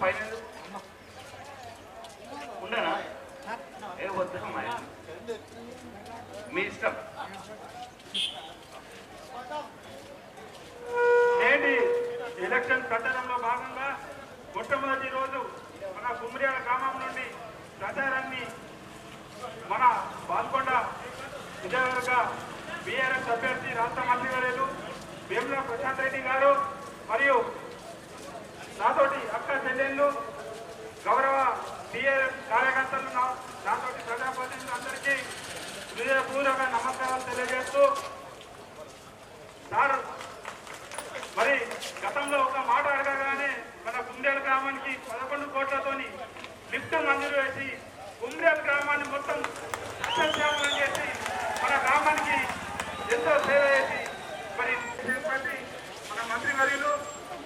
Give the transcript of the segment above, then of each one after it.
పైన ఉండనా ఏ వద్దమ్మా మీ ఇష్టం ఏంటి ఎలక్షన్ ప్రచారంలో భాగంగా మొట్టమొదటి రోజు మన కుమ్మిర్యాల గ్రామం నుండి ప్రచారాన్ని మన బాల్కొండ విజయవర్గ బీఆర్ఎస్ అభ్యర్థి రాష్ట్ర మంత్రివర్యులు వేముల ప్రశాంత్ రెడ్డి గారు మరియు నాతోటి అక్క చెల్లెళ్ళు గౌరవ టీఆర్ఎస్ కార్యకర్తలు నాతోటి ప్రజాప్రతినిధులు అందరికీ హృదయపూర్వక నమస్కారాలు తెలియజేస్తూ సార్ మరి గతంలో ఒక మాట అడగగానే మన కుమ్మిర్యాల గ్రామానికి 11 కోట్లతోని లిఫ్ట్ మంజూరు వేసి కుమ్మిర్యాల గ్రామాన్ని మొత్తం సస్యశ్యామలం చేసి మన గ్రామానికి ఎంతో సేవ చేసి మరి మన మంత్రివర్యులు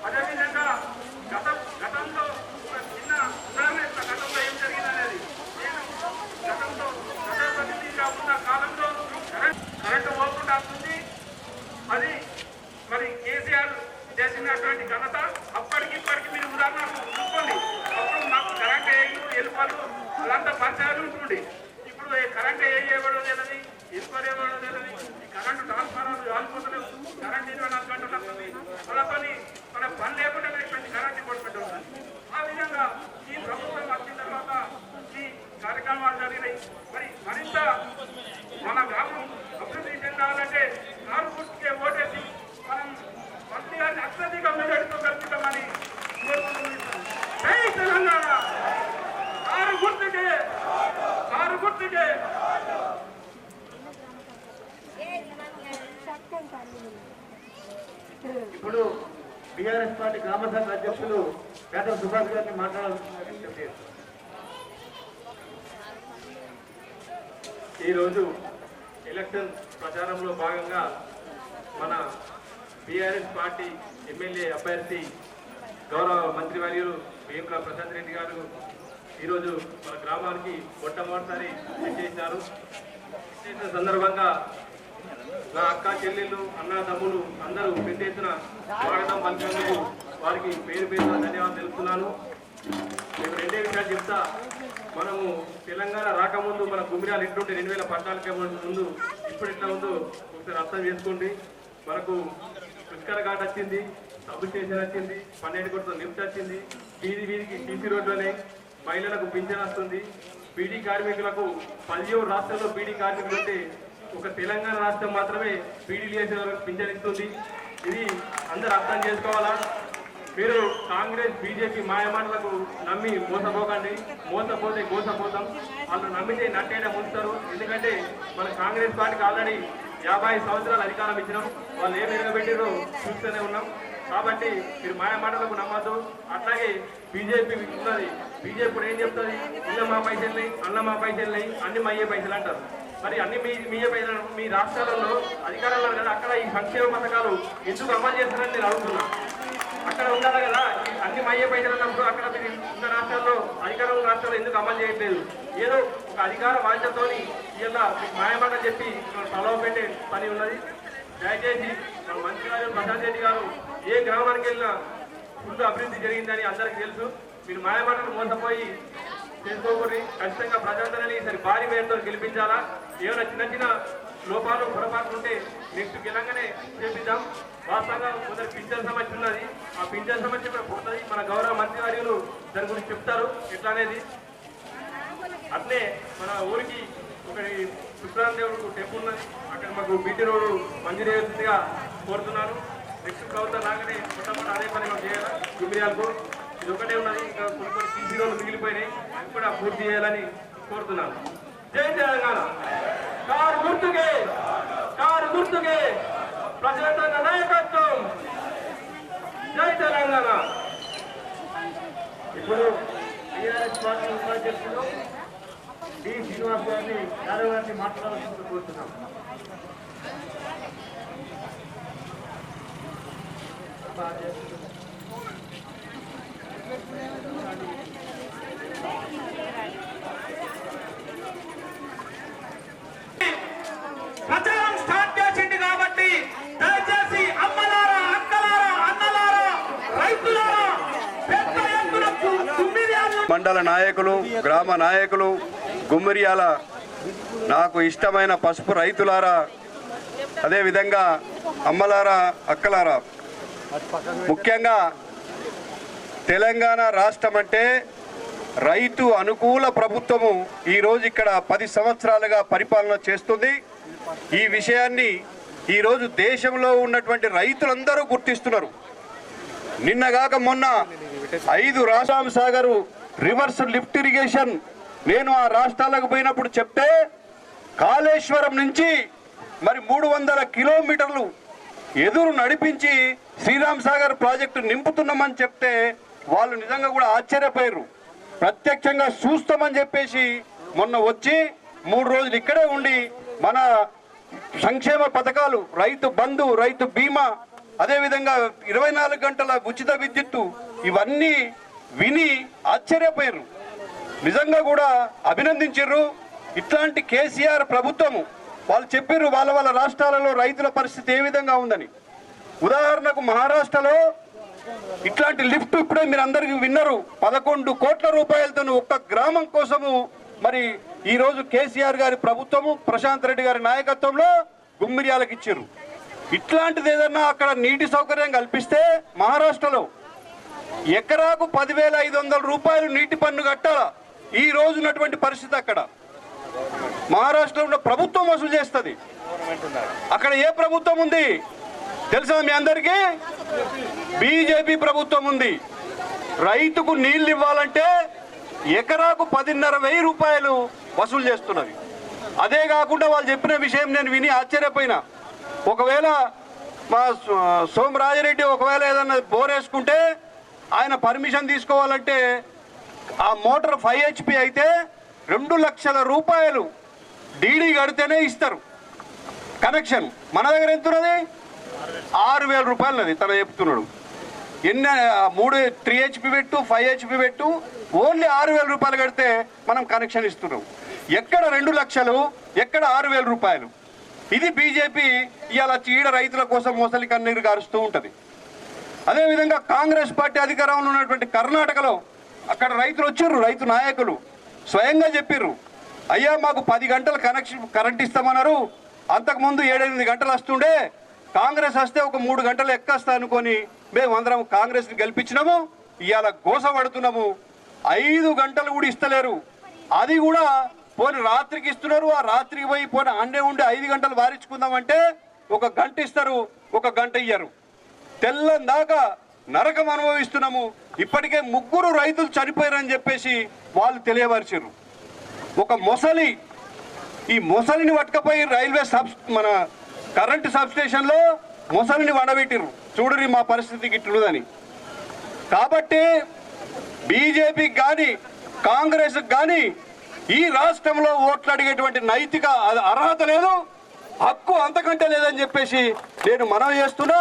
అదేవిధంగా గతంలో ఒక చిన్న ఉదాహరణ గతంలో ఏం జరిగిందనేది నేను గతంలో ప్రజాప్రతినిధిగా ఉన్న కాలంలో కరెంటు పోకుండా వస్తుంది అది మరి కేసీఆర్ చేసినటువంటి ఘనత అప్పటికి ఇప్పటికి మీరు ఉదాహరణ చూసుకోండి. అప్పుడు మాకు కరెంట్ ఎలుపలు అదంతా పరిచయాలు ఉంటుంది. ఇప్పుడు కరెంట్ ఏవడం తెలియదు, ఎలుపరేవడం తెలియదు. ఈ కరెంటు ట్రాన్స్ఫార్మర్లు కాలిపోతలేవు, కరెంట్ 24 గంటలు వస్తుంది. మన పని లేకుండా కరెంట్ డిపార్ట్మెంట్ ఉంటుంది. ఆ విధంగా ఈ ప్రభుత్వం వచ్చిన తర్వాత ఈ కార్యక్రమాలు జరిగినాయి. మరి మరింత మన గ్రామం అభివృద్ధి చెందాలంటే కారు గుర్తుకే ఓటేసి మనం మంత్రి గారిని అత్యధిక మెజార్టీతో కల్పిస్తామని జై తెలంగాణ. కారు గుర్తుకే, కారు గుర్తుకే. ఇప్పుడు బీఆర్ఎస్ పార్టీ గ్రామ సంఘ అధ్యక్షులు పేద సుభాష్ గారిని మాట్లాడాల్సింది. ఈరోజు ఎలక్షన్ ప్రచారంలో భాగంగా మన బీఆర్ఎస్ పార్టీ ఎమ్మెల్యే అభ్యర్థి గౌరవ మంత్రివర్యులు వేముల ప్రశాంత్ రెడ్డి గారు ఈరోజు మన గ్రామానికి మొట్టమొదటిసారి చేశారు. చేసిన సందర్భంగా నా అక్క చెల్లెళ్ళు అన్న తమ్ములు అందరూ పెద్ద ఎత్తున స్వాగతం పలికేందుకు వారికి పేరు పేరున ధన్యవాదాలు తెలుపుతున్నాను. నేను రెండే విషయాలు చెప్తా. మనము తెలంగాణ రాకముందు మన కుమ్మిర్యాల ఎట్లుంటే 2014 ముందు ఇప్పుడు ఎట్లా ఉందో ఒకసారి అర్థం చేసుకోండి. మనకు పుష్కర ఘాట్ వచ్చింది, సబ్ స్టేషన్ వచ్చింది, 12 కోట్ల లిఫ్ట్ వచ్చింది, వీధికి టీసీ రోడ్లోనే మహిళలకు పింఛన్ వస్తుంది. బీడీ కార్మికులకు 17 రాష్ట్రాల్లో బీడీ కార్మికులు ఉంటే ఒక తెలంగాణ రాష్ట్రం మాత్రమే బీడీలు చేసే వరకు పింఛన్ ఇస్తుంది. ఇది అందరూ అర్థం చేసుకోవాలా. మీరు కాంగ్రెస్ బీజేపీ మాయమాటలకు నమ్మి మోసపోకండి. మోసపోతే మోసపోతాం. వాళ్ళు నమ్మితే నట్టేట ముంచుతారు. ఎందుకంటే మన కాంగ్రెస్ పార్టీకి ఆల్రెడీ 50 సంవత్సరాలు అధికారం ఇచ్చినాం. వాళ్ళు ఏం నిలబెట్టారో చూస్తూనే ఉన్నాం. కాబట్టి మీరు మాయమాటలకు నమ్మద్దు. అట్లాగే బీజేపీ ఉన్నది. బీజేపీ ఏం చెప్తుంది? ఇళ్ళ మా పైసలు, అన్న మా పైసలు, అన్ని మయ్యే పైసలు అంటారు. మరి అన్ని మీయ పైసలు మీ రాష్ట్రాలలో అధికారంలో కదా, అక్కడ ఈ సంక్షేమ పథకాలు ఎందుకు అమలు చేస్తారని నేను అడుగుతున్నా. అక్కడ ఉండాలి కదా, అన్ని మయ్యే పైసలు అన్నప్పుడు అక్కడ మీరు ఉన్న రాష్ట్రాల్లో అధికారం రాష్ట్రాల్లో ఎందుకు అమలు చేయట్లేదు? ఏదో ఒక అధికార వాంఛతో ఇలా మాయమాట చెప్పి తలవ పెట్టే పని ఉన్నది. దయచేసి మన మంత్రి గారు ప్రశాంత్ రెడ్డి గారు ఏ గ్రామానికి వెళ్ళినా ముందు అభివృద్ధి జరిగిందని అందరికీ తెలుసు. మీరు మాయమాటలు మోసపోయి చేసుకోకూడదు. ఖచ్చితంగా ప్రజలందరినీ ఈసారి భారీ మేరతో గెలిపించాలా. ఏమైనా చిన్న లోపాలు పొరపాట్లు ఉంటే నెక్స్ట్ గెలంగానే చేపిద్దాం. వాస్తవంగా కొందరు పింఛన్ సమస్య ఉన్నది. ఆ పింఛన్ సమస్య కూడా పోతుంది. మన గౌరవ మంత్రి వర్యులు దాని గురించి చెప్తారు ఎట్లా అనేది. అట్లే మన ఊరికి ఒకటి శుక్రాందేవుడు టెంపుల్ ఉన్నది. అక్కడ మాకు బీటీ రోడ్డు మంజూరు చేస్తుందిగా కోరుతున్నాను. నెక్స్ట్ ప్రభుత్వం లాగానే మొట్టమొదటి అదే పని మనం చేయాలి. కుమ్మిర్యాలకు ఇది ఒకటే ఉన్నది. ఇంకా కొన్ని సీసీ రోడ్లు మిగిలిపోయినాయి, అవి కూడా పూర్తి చేయాలని కోరుతున్నాను. జై తెలంగాణ. కారు గుర్తుకే, కారు గుర్తుకే ప్రజల నాయకత్వం. జై తెలంగాణ. ఇప్పుడు టీఆర్ఎస్ పార్టీ ఉపాధ్యక్షులు డి శ్రీనివాస్ గారిని యాదవ్ గారిని మాట్లాడాల్సింది కోరుతున్నాం. ప్రచారం స్టార్ట్ చేసింది కాబట్టి దయచేసి అమ్మలారా, అక్కలారా, అన్నలారా, రైతులారా పెద్ద ఎత్తున మండల నాయకులు, గ్రామ నాయకులు, గుమ్మరియాల నాకు ఇష్టమైన పసుపు రైతులారా, అదేవిధంగా అమ్మలారా, అక్కలారా, ముఖ్యంగా తెలంగాణ రాష్ట్రం అంటే రైతు అనుకూల ప్రభుత్వము ఈరోజు ఇక్కడ 10 సంవత్సరాలుగా పరిపాలన చేస్తుంది. ఈ విషయాన్ని ఈరోజు దేశంలో ఉన్నటువంటి రైతులందరూ గుర్తిస్తున్నారు. నిన్నగాక మొన్న 5 రాష్ట్రాల సాగరు రివర్స్ లిఫ్ట్ ఇరిగేషన్ నేను ఆ రాష్ట్రాలకు పోయినప్పుడు చెప్తే కాళేశ్వరం నుంచి మరి 300 కిలోమీటర్లు ఎదురు నడిపించి శ్రీరామ్ సాగర్ ప్రాజెక్టు నింపుతున్నామని చెప్తే వాళ్ళు నిజంగా కూడా ఆశ్చర్యపోయారు. ప్రత్యక్షంగా చూస్తామని చెప్పేసి మొన్న వచ్చి 3 రోజులు ఇక్కడే ఉండి మన సంక్షేమ పథకాలు, రైతు బంధు, రైతు బీమా, అదేవిధంగా 24 గంటల ఉచిత విద్యుత్తు ఇవన్నీ విని ఆశ్చర్యపోయారు. నిజంగా కూడా అభినందించారు. ఇట్లాంటి కేసీఆర్ ప్రభుత్వము వాళ్ళు చెప్పారు వాళ్ళ రాష్ట్రాలలో రైతుల పరిస్థితి ఏ విధంగా ఉందని. ఉదాహరణకు మహారాష్ట్రలో ఇట్లాంటి లిఫ్ట్ ఇప్పుడే మీరు అందరికీ విన్నారు. 11 కోట్ల రూపాయలతో ఒక్క గ్రామం కోసము మరి ఈరోజు కేసీఆర్ గారి ప్రభుత్వము, ప్రశాంత్ రెడ్డి గారి నాయకత్వంలో గుమ్మిర్యాలకు ఇచ్చారు. ఇట్లాంటిది ఏదన్నా అక్కడ నీటి సౌకర్యం కల్పిస్తే మహారాష్ట్రలో ఎకరాకు 10,500 రూపాయలు నీటి పన్ను కట్టాలా. ఈ రోజు ఉన్నటువంటి పరిస్థితి అక్కడ మహారాష్ట్రలో ప్రభుత్వం వసూలు చేస్తుంది. అక్కడ ఏ ప్రభుత్వం ఉంది తెలుసా మీ అందరికీ? బీజేపీ ప్రభుత్వం ఉంది. రైతుకు నీళ్లు ఇవ్వాలంటే ఎకరాకు 10,500 రూపాయలు వసూలు చేస్తున్నది. అదే కాకుండా వాళ్ళు చెప్పిన విషయం నేను విని ఆశ్చర్యపోయినా. ఒకవేళ మా సోమరాజరెడ్డి ఒకవేళ ఏదన్నా బోర్ వేసుకుంటే ఆయన పర్మిషన్ తీసుకోవాలంటే ఆ మోటార్ 5 HP అయితే 2 లక్షల రూపాయలు డీడీ కడితేనే ఇస్తారు కనెక్షన్. మన దగ్గర ఎంత ఉన్నది? 6,000 రూపాయలు అది తన చెప్తున్నాడు. 3 HP పెట్టు, 5 HP పెట్టు, ఓన్లీ 6,000 రూపాయలు కడితే మనం కనెక్షన్ ఇస్తున్నాం. ఎక్కడ 2 లక్షలు, ఎక్కడ 6,000 రూపాయలు? ఇది బీజేపీ ఇవాళ చీడ రైతుల కోసం మోసలి కన్నీరు గారుస్తూ ఉంటుంది. అదేవిధంగా కాంగ్రెస్ పార్టీ అధికారంలో ఉన్నటువంటి కర్ణాటకలో అక్కడ రైతులు వచ్చారు, రైతు నాయకులు స్వయంగా చెప్పారు, అయ్యా మాకు 10 గంటల కరెంట్ ఇస్తామన్నారు. అంతకుముందు 7-8 గంటలు వస్తుండే, కాంగ్రెస్ వస్తే ఒక 3 గంటలు ఎక్కేస్తా అనుకొని మేము అందరం కాంగ్రెస్ని గెలిపించినాము. ఇవాళ గోస పడుతున్నాము. 5 గంటలు కూడా ఇస్తలేరు. అది కూడా పోని రాత్రికి ఇస్తున్నారు. ఆ రాత్రికి పోయి పోని అండే ఉండి 5 గంటలు వారించుకుందామంటే 1 గంట ఇస్తారు, 1 గంట ఇయ్యరు. తెల్లం దాకా నరకం అనుభవిస్తున్నాము. ఇప్పటికే 3 రైతులు చనిపోయారని చెప్పేసి వాళ్ళు తెలియపరిచారు. ఒక మొసలి, ఈ మొసలిని పట్టుకపోయి రైల్వే మన కరెంటు సబ్స్టేషన్లో మొసలిని వడబెట్టిరు. చూడరి మా పరిస్థితికి ఇట్లుందని. కాబట్టి బీజేపీకి కానీ కాంగ్రెస్కి కానీ ఈ రాష్ట్రంలో ఓట్లు అడిగేటువంటి నైతిక అర్హత లేదు, హక్కు అంతకంటే లేదని చెప్పేసి నేను మనవి చేస్తున్నా.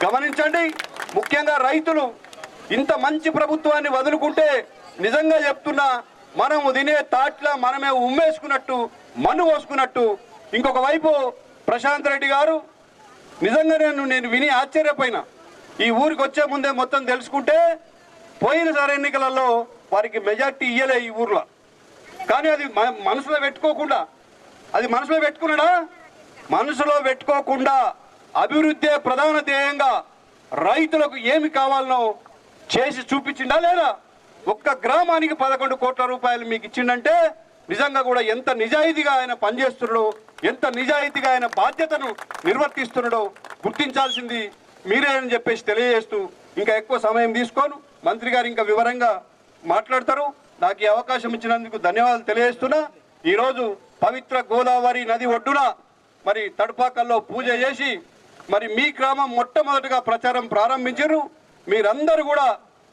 గమనించండి, ముఖ్యంగా రైతులు ఇంత మంచి ప్రభుత్వాన్ని వదులుకుంటే నిజంగా చెప్తున్నా మనము తినే తాట్లా మనమే ఉమ్మేసుకున్నట్టు, మన్ను పోసుకున్నట్టు. ఇంకొక వైపు ప్రశాంత్ రెడ్డి గారు నిజంగా నేను విని ఆశ్చర్యపోయినా. ఈ ఊరికి వచ్చే ముందే మొత్తం తెలుసుకుంటే పోయినసారి ఎన్నికలలో వారికి మెజార్టీ ఇయ్యలే ఈ ఊర్లో. కానీ అది మనసులో పెట్టుకోకుండా, అది మనసులో పెట్టుకున్నాడా? మనసులో పెట్టుకోకుండా అభివృద్ధి ప్రధాన ధ్యేయంగా రైతులకు ఏమి కావాలనో చేసి చూపించిందా లేదా? ఒక్క గ్రామానికి 11 కోట్ల రూపాయలు మీకు ఇచ్చిండంటే నిజంగా కూడా ఎంత నిజాయితీగా ఆయన పనిచేస్తున్నాడో, ఎంత నిజాయితీగా ఆయన బాధ్యతను నిర్వర్తిస్తున్నాడో గుర్తించాల్సింది మీరే అని చెప్పేసి తెలియజేస్తూ ఇంకా ఎక్కువ సమయం తీసుకోను. మంత్రి గారు ఇంకా వివరంగా మాట్లాడతారు. నాకు ఈ అవకాశం ఇచ్చినందుకు ధన్యవాదాలు తెలియజేస్తున్నా. ఈరోజు పవిత్ర గోదావరి నది ఒడ్డున మరి తడపాకల్లో పూజ చేసి మరి మీ గ్రామం మొట్టమొదటిగా ప్రచారం ప్రారంభించారు. మీరందరూ కూడా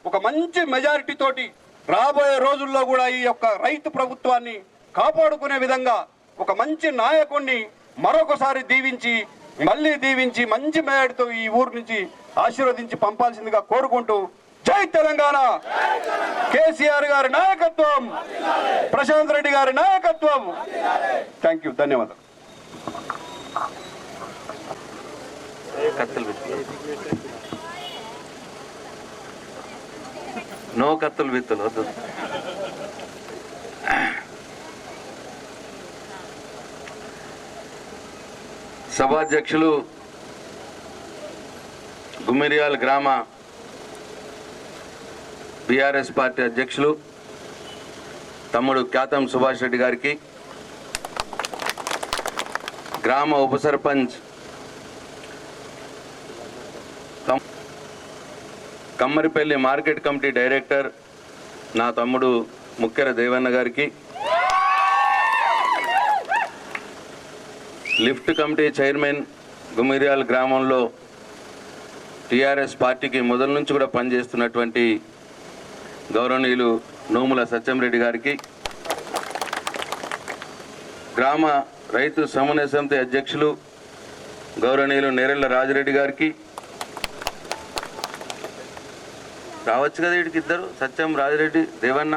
ఒక మంచి మెజారిటీ తోటి రాబోయే రోజుల్లో కూడా ఈ యొక్క రైతు ప్రభుత్వాన్ని కాపాడుకునే విధంగా ఒక మంచి నాయకుడిని మరొకసారి దీవించి మళ్ళీ దీవించి మంచి మెజారిటీతో ఈ ఊరు నుంచి ఆశీర్వదించి పంపాల్సిందిగా కోరుకుంటూ, జై తెలంగాణ! కేసీఆర్ గారి నాయకత్వం, ప్రశాంత్ రెడ్డి గారి నాయకత్వం. థ్యాంక్ యూ, ధన్యవాదాలు. నో కత్తులు విత్తులు వద్దు. సభాధ్యక్షులు గుమిరియాల్ గ్రామ బీఆర్ఎస్ పార్టీ అధ్యక్షులు తమ్ముడు క్యాతం సుభాష్ రెడ్డి గారికి, గ్రామ ఉప sarpanch Kammaripalli market committee director నా తమ్ముడు ముక్కెర దేవన్న గారికి, లిఫ్ట్ కమిటీ చైర్మన్ గుమిరియాల్ గ్రామంలో టీఆర్ఎస్ పార్టీకి మొదల నుంచి కూడా పనిచేస్తున్నటువంటి గౌరవనీయులు నోముల సత్యంరెడ్డి గారికి, గ్రామ రైతు సమన్వయ సమితి అధ్యక్షులు గౌరవనీయులు నేరెళ్ల రాజిరెడ్డి గారికి, రావచ్చు కదా వీడికి ఇద్దరు, సత్యం రాజిరెడ్డి దేవన్న,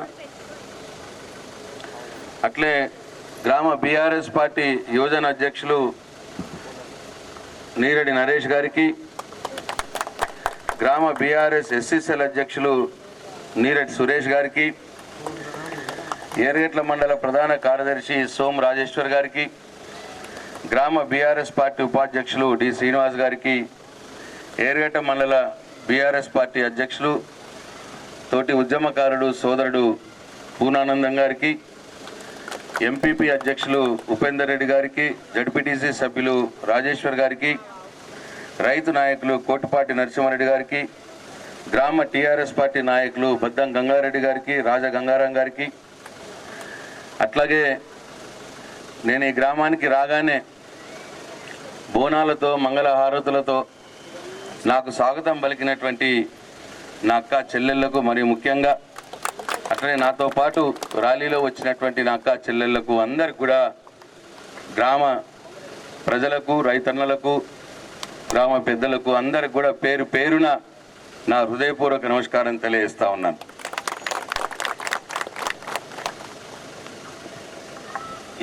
అట్లే గ్రామ బీఆర్ఎస్ పార్టీ యువజన అధ్యక్షులు నీరెడ్డి నరేష్ గారికి, గ్రామ బీఆర్ఎస్ ఎస్సీసీఎల్ అధ్యక్షులు నీరెడ్డి సురేష్ గారికి, ఏర్గట్ల మండల ప్రధాన కార్యదర్శి సోమ్ రాజేశ్వర్ గారికి, గ్రామ బీఆర్ఎస్ పార్టీ ఉపాధ్యక్షులు డి శ్రీనివాస్ గారికి, ఏర్గట్ల మండల బీఆర్ఎస్ పార్టీ అధ్యక్షులు తోటి ఉద్యమకారుడు సోదరుడు పూర్ణానందం గారికి, ఎంపీపీ అధ్యక్షులు ఉపేందర్ రెడ్డి గారికి, జడ్పీటీసీ సభ్యులు రాజేశ్వర్ గారికి, రైతు నాయకులు కోటిపాటి నరసింహారెడ్డి గారికి, గ్రామ టీఆర్ఎస్ పార్టీ నాయకులు బద్దం గంగారెడ్డి గారికి, రాజా గంగారాం గారికి, అట్లాగే నేను ఈ గ్రామానికి రాగానే బోనాలతో మంగళహారతులతో నాకు స్వాగతం పలికినటువంటి నా అక్క చెల్లెళ్లకు, మరియు ముఖ్యంగా అట్లనే నాతో పాటు ర్యాలీలో వచ్చినటువంటి నా అక్క చెల్లెళ్లకు అందరికి కూడా గ్రామ ప్రజలకు, రైతన్నలకు, గ్రామ పెద్దలకు అందరికి కూడా పేరు పేరున నా హృదయపూర్వక నమస్కారం తెలియజేస్తా ఉన్నాను.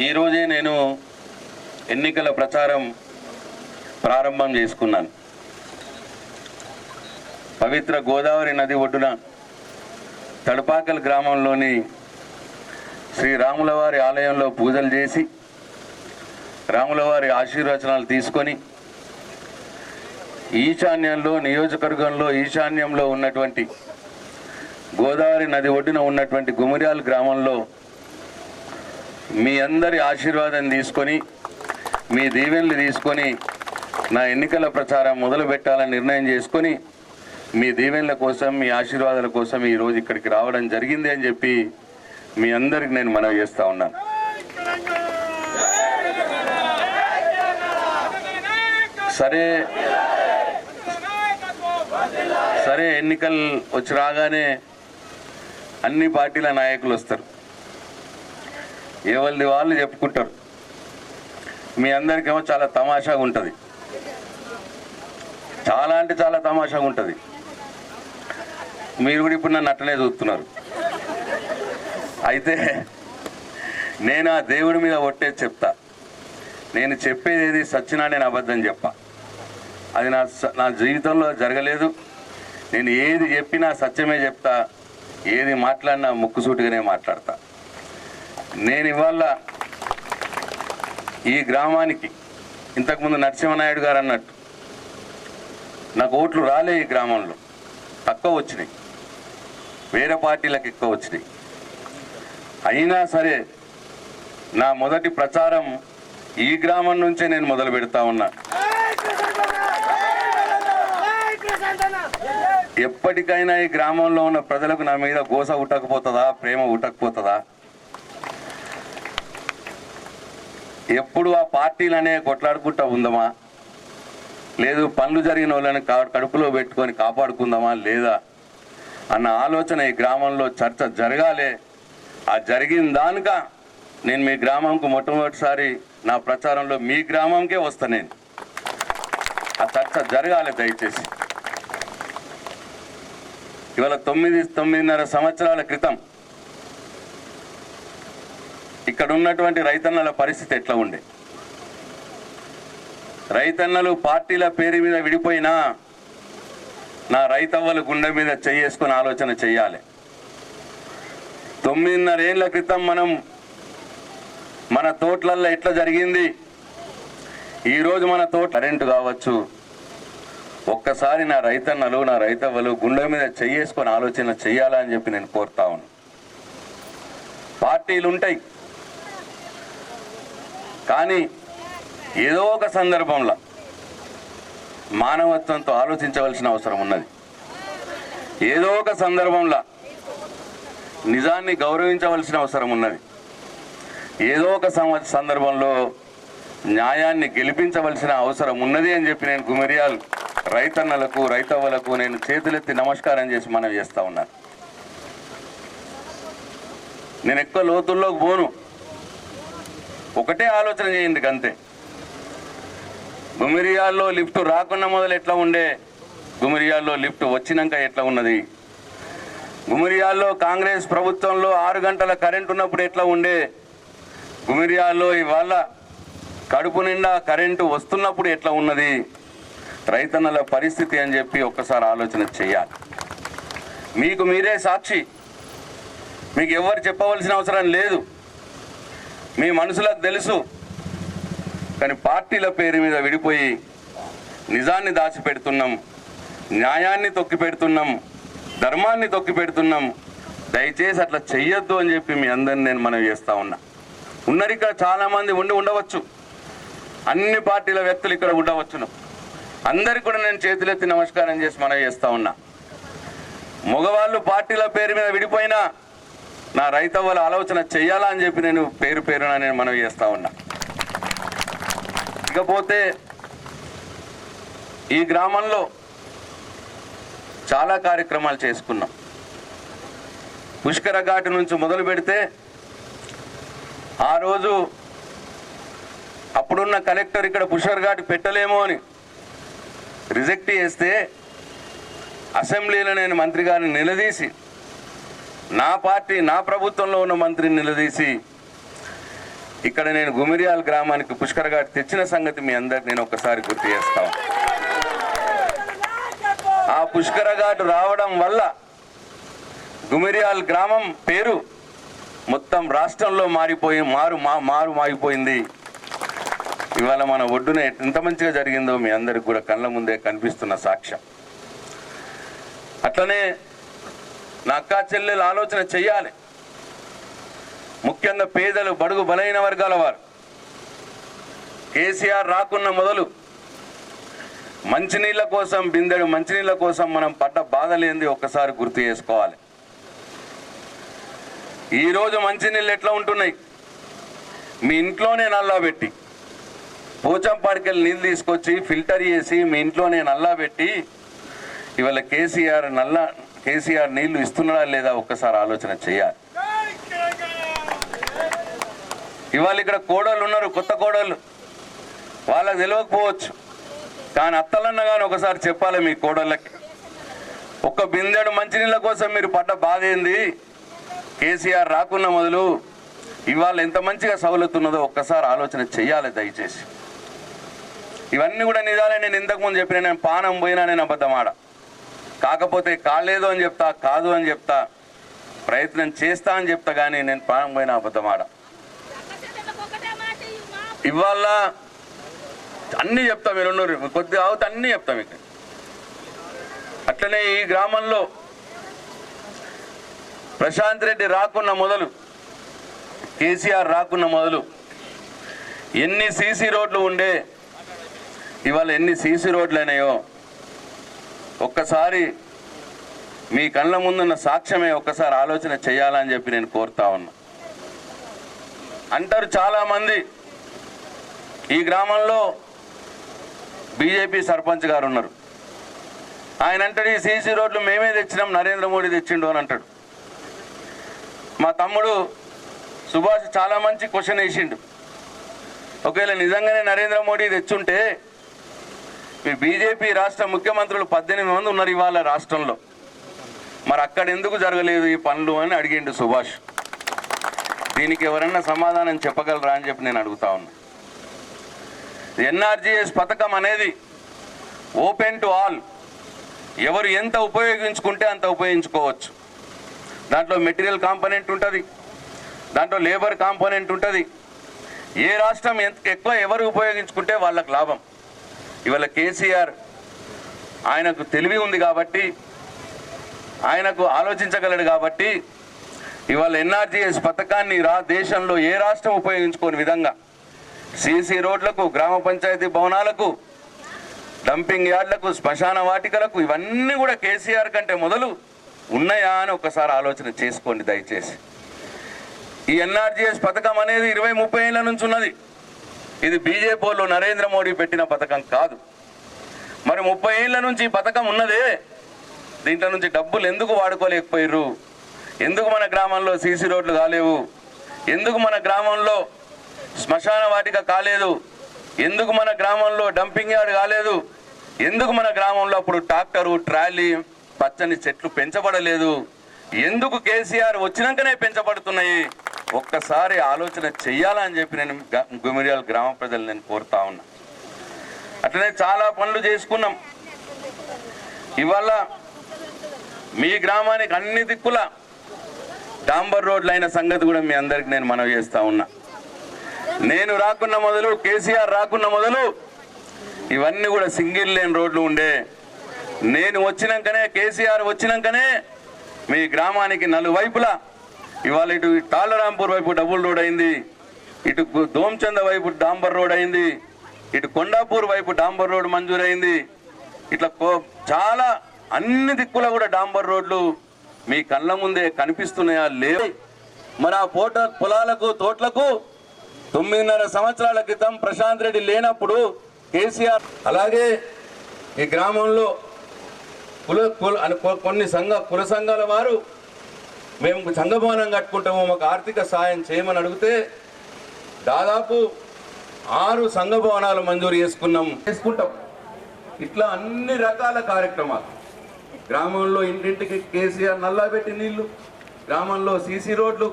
ఈరోజే నేను ఎన్నికల ప్రచారం ప్రారంభం చేసుకున్నాను. పవిత్ర గోదావరి నది ఒడ్డున తడపాకల్ గ్రామంలోని శ్రీ రాములవారి ఆలయంలో పూజలు చేసి రాములవారి ఆశీర్వచనాలు తీసుకొని ఈశాన్యంలో, నియోజకవర్గంలో ఈశాన్యంలో ఉన్నటువంటి గోదావరి నది ఒడ్డున ఉన్నటువంటి గుమిరియాల్ గ్రామంలో మీ అందరి ఆశీర్వాదం తీసుకొని, మీ దీవెనలు తీసుకొని నా ఎన్నికల ప్రచారం మొదలు పెట్టాలని నిర్ణయం చేసుకొని మీ దీవెనల కోసం, మీ ఆశీర్వాదాల కోసం ఈరోజు ఇక్కడికి రావడం జరిగింది అని చెప్పి మీ అందరికి నేను మనవి చేస్తూ ఉన్నాను. సరే ఎన్నికలు వచ్చి రాగానే అన్ని పార్టీల నాయకులు వస్తారు, ఎవరిది వాళ్ళు చెప్పుకుంటారు. మీ అందరికేమో చాలా తమాషాగా ఉంటుంది, చాలా అంటే చాలా తమాషాగా ఉంటుంది. మీరు కూడా ఇప్పుడు నన్ను అట్టనే చూస్తున్నారు. అయితే నేను ఆ దేవుడి మీద ఒట్టేది చెప్తా, నేను చెప్పేది ఏది సచ్చినా నేను అబద్ధం చెప్పా. అది నా జీవితంలో జరగలేదు. నేను ఏది చెప్పినా సత్యమే చెప్తా, ఏది మాట్లాడినా ముక్కుసూటిగానే మాట్లాడతా. నేను ఇవాళ ఈ గ్రామానికి ఇంతకుముందు నరసింహనాయుడు గారు అన్నట్టు నాకు ఓట్లు రాలే, ఈ గ్రామంలో తక్కువ వచ్చినాయి, వేరే పార్టీలకు ఎక్కువ వచ్చినాయి. అయినా సరే నా మొదటి ప్రచారం ఈ గ్రామం నుంచే నేను మొదలు పెడతా ఉన్నా. ఎప్పటికైనా ఈ గ్రామంలో ఉన్న ప్రజలకు నా మీద గోస ఉట్టకపోతుందా, ప్రేమ ఉట్టకపోతుందా? ఎప్పుడు ఆ పార్టీలనే కొట్లాడుకుంటా ఉందామా, లేదు పనులు జరిగిన వాళ్ళని కడుపులో పెట్టుకొని కాపాడుకుందామా లేదా అన్న ఆలోచన ఈ గ్రామంలో చర్చ జరగాలి. ఆ జరిగిన దానిక నేను మీ గ్రామంకు మొట్టమొదటిసారి నా ప్రచారంలో మీ గ్రామంకే వస్తా. నేను ఆ చర్చ జరగాలి దయచేసి. ఇవాళ 9-9.5 సంవత్సరాల క్రితం ఇక్కడ ఉన్నటువంటి రైతన్నల పరిస్థితి ఎట్లా ఉండే? రైతన్నలు పార్టీల పేరు మీద విడిపోయినా నా రైతవ్వల గుండె మీద చేసుకొని ఆలోచన చెయ్యాలి. 9.5 ఏళ్ల క్రితం మనం మన తోటలల్లో ఎట్లా జరిగింది, ఈరోజు మనతో కరెంటు కావచ్చు, ఒక్కసారి నా రైతన్నలు నా రైతవ్వలు గుండె మీద చెయ్యేసుకొని ఆలోచన చెయ్యాలని చెప్పి నేను కోరుతా ఉన్నాను. పార్టీలు ఉంటాయి, కానీ ఏదో ఒక సందర్భంలో మానవత్వంతో ఆలోచించవలసిన అవసరం ఉన్నది. ఏదో ఒక సందర్భంలో నిజాన్ని గౌరవించవలసిన అవసరం ఉన్నది. ఏదో ఒక సందర్భంలో న్యాయాన్ని గెలిపించవలసిన అవసరం ఉన్నది అని చెప్పి నేను గుమిరియాల్ రైతన్నలకు రైతవ్వలకు నేను చేతులెత్తి నమస్కారం చేసి మనం చేస్తూ ఉన్నాను. నేను ఎక్కువ లోతుల్లోకి పోను, ఒకటే ఆలోచన చేయండి అంతే. గుమిరియాల్లో లిఫ్ట్ రాకున్న మొదలు ఎట్లా ఉండే, గుమిరియాల్లో లిఫ్ట్ వచ్చినాక ఎట్లా ఉన్నది, గుమిరియాల్లో కాంగ్రెస్ ప్రభుత్వంలో 6 గంటల కరెంట్ ఉన్నప్పుడు ఎట్లా ఉండే, గుమిరియాల్లో ఇవాళ కడుపు నిండా కరెంటు వస్తున్నప్పుడు ఎట్లా ఉన్నది, రైతన్నల పరిస్థితి అని చెప్పి ఒక్కసారి ఆలోచన చేయాలి. మీకు మీరే సాక్షి, మీకు ఎవరు చెప్పవలసిన అవసరం లేదు, మీ మనసులకు తెలుసు. కానీ పార్టీల పేరు మీద విడిపోయి నిజాన్ని దాచిపెడుతున్నాం, న్యాయాన్ని తొక్కి పెడుతున్నాం, ధర్మాన్ని తొక్కి పెడుతున్నాం. దయచేసి అట్లా చెయ్యొద్దు అని చెప్పి మీ అందరిని నేను మనవి చేస్తూ ఉన్నా. ఉన్నారు ఇక్కడ చాలామంది ఉండవచ్చు, అన్ని పార్టీల వ్యక్తులు ఇక్కడ ఉండవచ్చును. అందరికీ కూడా నేను చేతులెత్తి నమస్కారం చేసి మనవి చేస్తూ ఉన్నా. మగవాళ్ళు పార్టీల పేరు మీద విడిపోయినా నా రైతవ్వల ఆలోచన చెయ్యాలా అని చెప్పి నేను పేరున నేను మనవి చేస్తూ ఉన్నా. ఇకపోతే ఈ గ్రామంలో చాలా కార్యక్రమాలు చేసుకున్నాం. పుష్కర ఘాటు నుంచి మొదలు పెడితే ఆ రోజు అప్పుడున్న కలెక్టర్ ఇక్కడ పుష్కర ఘాటు పెట్టలేమో అని రిజెక్ట్ చేస్తే అసెంబ్లీలో నేను మంత్రి గారిని నిలదీసి, నా పార్టీ నా ప్రభుత్వంలో ఉన్న మంత్రిని నిలదీసి ఇక్కడ నేను గుమిరియాల్ గ్రామానికి పుష్కర ఘాట్ తెచ్చిన సంగతి మీ అందరికి నేను ఒక్కసారి గుర్తు చేస్తాను. ఆ పుష్కర ఘాట్ రావడం వల్ల గుమిరియాల్ గ్రామం పేరు మొత్తం రాష్ట్రంలో మారిపోయింది. ఇవాళ మన ఒడ్డున ఎంత మంచిగా జరిగిందో మీ అందరికి కూడా కళ్ళ ముందే కనిపిస్తున్న సాక్ష్యం. అట్లనే నా అక్కా చెల్లెలు ఆలోచన చెయ్యాలి. ముఖ్యంగా పేదలు, బడుగు బలైన వర్గాల వారు కేసీఆర్ రాకున్న మొదలు మంచినీళ్ళ కోసం, బిందెడు మంచినీళ్ళ కోసం మనం పడ్డ బాధలేంది ఒక్కసారి గుర్తు చేసుకోవాలి. ఈరోజు మంచినీళ్ళు ఎట్లా ఉంటున్నాయి, మీ ఇంట్లోనే నల్లా పెట్టి పోచంపాడికెళ్ళి నీళ్ళు తీసుకొచ్చి ఫిల్టర్ చేసి మీ ఇంట్లోనే నల్లా పెట్టి ఇవాళ కేసీఆర్ నీళ్లు ఇస్తున్నాడా లేదా ఒక్కసారి ఆలోచన చేయాలి. ఇవాళ ఇక్కడ కోడళ్ళు ఉన్నారు, కొత్త కోడళ్ళు, వాళ్ళకి తెలియకపోవచ్చు, కానీ అత్తలన్న కానీ ఒకసారి చెప్పాలి మీ కోడళ్ళకి. ఒక్క బిందెడు మంచినీళ్ళ కోసం మీరు పడ్డ బాధ ఏంది, కేసీఆర్ రాకున్న మొదలు ఇవాళ ఎంత మంచిగా సౌలత్ ఉన్నదో ఒక్కసారి ఆలోచన చెయ్యాలి దయచేసి. ఇవన్నీ కూడా నిజాలే. నేను ఇంతకుముందు చెప్పిన, నేను పానం పోయినా నేను అబద్ధమాడ, కాకపోతే కాలేదు అని చెప్తా, కాదు అని చెప్తా, ప్రయత్నం చేస్తా అని చెప్తా, కానీ నేను పానం పోయినా అబద్ధమాడ. ఇవాళ అన్నీ చెప్తా, మీరు కొద్దిగా అవుతా అన్నీ చెప్తా మీకు. అట్లనే ఈ గ్రామంలో ప్రశాంత్ రెడ్డి రాకున్న మొదలు, కేసీఆర్ రాకున్న మొదలు ఎన్ని సీసీ రోడ్లు ఉండే, ఇవాళ ఎన్ని సీసీ రోడ్లు అయినాయో ఒక్కసారి మీ కళ్ళ ముందున్న సాక్ష్యమే ఒక్కసారి ఆలోచన చేయాలని చెప్పి నేను కోరుతా ఉన్నా. అంటారు చాలామంది, ఈ గ్రామంలో బీజేపీ సర్పంచ్ గారు ఉన్నారు, ఆయన అంటాడు ఈ సీసీ రోడ్లు మేమే తెచ్చినాం, నరేంద్ర మోడీ తెచ్చిండు అని అంటాడు. మా తమ్ముడు సుభాష్ చాలా మంచి క్వశ్చన్ వేసిండు, ఒకవేళ నిజంగానే నరేంద్ర మోడీ తెచ్చుంటే మీ బీజేపీ రాష్ట్ర ముఖ్యమంత్రులు 18 మంది ఉన్నారు ఇవాళ రాష్ట్రంలో, మరి అక్కడ ఎందుకు జరగలేదు ఈ పనులు అని అడిగిండు సుభాష్. దీనికి ఎవరన్నా సమాధానం చెప్పగలరా అని చెప్పి నేను అడుగుతా ఉన్నా. ఎన్ఆర్జీఎస్ పథకం అనేది ఓపెన్ టు ఆల్, ఎవరు ఎంత ఉపయోగించుకుంటే అంత ఉపయోగించుకోవచ్చు. దాంట్లో మెటీరియల్ కాంపోనెంట్ ఉంటుంది, దాంట్లో లేబర్ కాంపోనెంట్ ఉంటుంది, ఏ రాష్ట్రం ఎక్కువ ఎవరు ఉపయోగించుకుంటే వాళ్ళకు లాభం. ఇవాళ కేసీఆర్ ఆయనకు తెలివి ఉంది కాబట్టి, ఆయనకు ఆలోచించగలడు కాబట్టి ఇవాళ ఎన్ఆర్జీఎస్ పథకాన్ని దేశంలో ఏ రాష్ట్రం ఉపయోగించుకోని విధంగా సీసీ రోడ్లకు, గ్రామ పంచాయతీ భవనాలకు, డంపింగ్ యార్డ్లకు, శ్మశాన వాటికలకు ఇవన్నీ కూడా కేసీఆర్ కంటే మొదలు ఉన్నాయా అని ఒకసారి ఆలోచన చేసుకోండి దయచేసి. ఈ ఎన్ఆర్జీఎస్ పథకం అనేది 20-30 ఏళ్ళ నుంచి ఉన్నది. ఇది బీజేపీలో నరేంద్ర మోడీ పెట్టిన పథకం కాదు. మరి 30 ఏళ్ళ నుంచి ఈ పథకం ఉన్నదే, దీంట్లో నుంచి డబ్బులు ఎందుకు వాడుకోలేకపోయారు? ఎందుకు మన గ్రామంలో సీసీ రోడ్లు కాలేవు? ఎందుకు మన గ్రామంలో శ్మశాన వాటిక కాలేదు? ఎందుకు మన గ్రామంలో డంపింగ్ యార్డ్ కాలేదు? ఎందుకు మన గ్రామంలో అప్పుడు ట్రాక్టరు, ట్రాలీ, పచ్చని చెట్లు పెంచబడలేదు? ఎందుకు కేసీఆర్ వచ్చినాకనే పెంచబడుతున్నాయి? ఒక్కసారి ఆలోచన చెయ్యాలని చెప్పి నేను గుమిరియాల గ్రామ ప్రజలు నేను కోరుతా ఉన్నా. అట్లనే చాలా పనులు చేసుకున్నాం. ఇవాళ మీ గ్రామానికి అన్ని దిక్కుల డాంబర్ రోడ్లు అయిన సంగతి కూడా మీ అందరికి నేను మనవి చేస్తా ఉన్నా. నేను రాకున్న మొదలు, కేసీఆర్ రాకున్న మొదలు ఇవన్నీ కూడా సింగిల్ లేన్ రోడ్లు ఉండే. నేను వచ్చినాకనే, కేసీఆర్ వచ్చినాకనే మీ గ్రామానికి నలువైపులా ఇవాళ ఇటు తాళరాంపూర్ వైపు డబుల్ రోడ్ అయింది, ఇటు దోమచంద వైపు డాంబర్ రోడ్ అయింది, ఇటు కొండాపూర్ వైపు డాంబర్ రోడ్ మంజూరైంది. ఇట్లా చాలా అన్ని దిక్కుల కూడా డాంబర్ రోడ్లు మీ కళ్ళ ముందే కనిపిస్తున్నాయా? లేవు. మరి ఆ పొలాలకు, తోటలకు 9.5 సంవత్సరాల క్రితం ప్రశాంత్ రెడ్డి లేనప్పుడు కేసీఆర్, అలాగే ఈ గ్రామంలో కొన్ని కుల సంఘాల వారు మేము సంఘభవనం కట్టుకుంటాము, మాకు ఆర్థిక సాయం చేయమని అడిగితే దాదాపు 6 సంఘభవనాలు మంజూరు చేసుకుంటాం. ఇట్లా అన్ని రకాల కార్యక్రమాలు గ్రామంలో ఇంటింటికి కేసీఆర్ నల్లా పెట్టి నీళ్లు, గ్రామంలో సీసీ రోడ్లు,